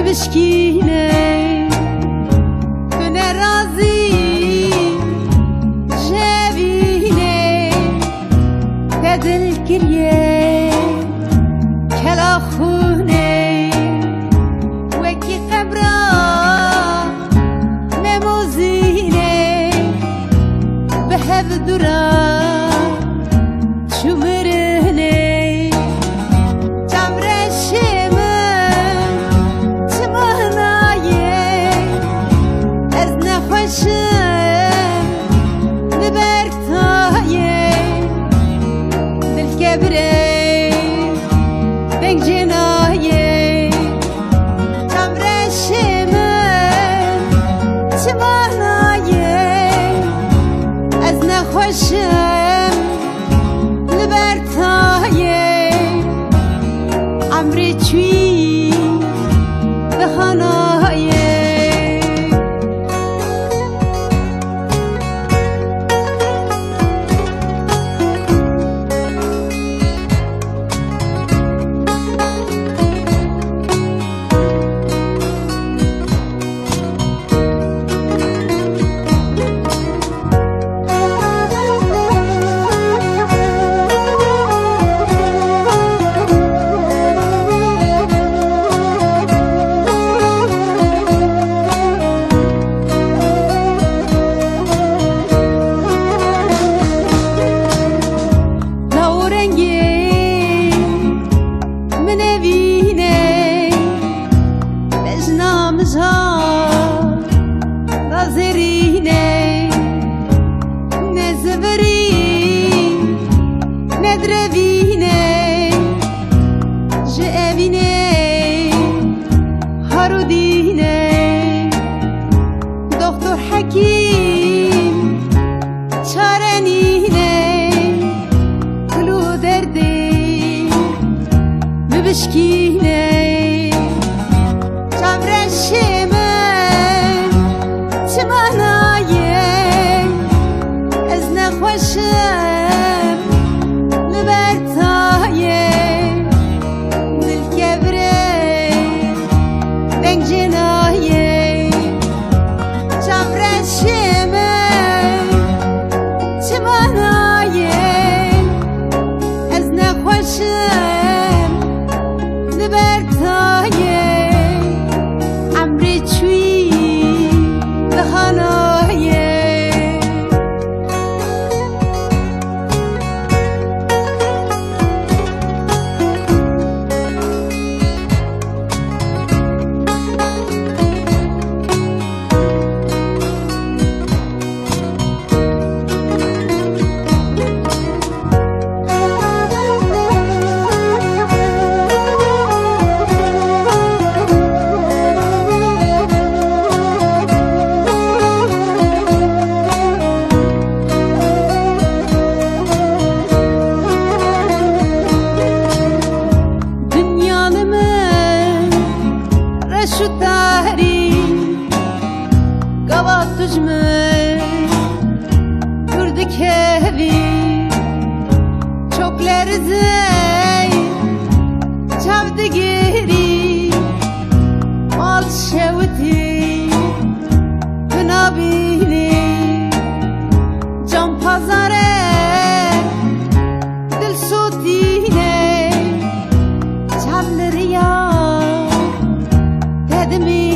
بشکینه تو نرازی جوینه دل گریه کلا خونه وکی قبرا نموزینه به هف دورا شمرنه جمرشم تمهنایه از نخوشم لبرتایه دل کبره جنایه جمرشم تمهنایه از نخوشم لبرتایه عمری چوی به خانایه نظرینه نزوری ندروینه جوینه هارودینه دکتر حکیم چارنینه کلو دردی ببشکینه جمرشم تمهنایه از نخوشم لبرتایه دل کبره دنگ جنایه جمرشم تمهنایه از نخوشم لبرتایه عمری چوی به خانایه شو تهری قوات تجمع کرد کهوی چوکلر زی چودگیری مال شوتی بنابینی جام پازاره دل صوتینه چند ریا me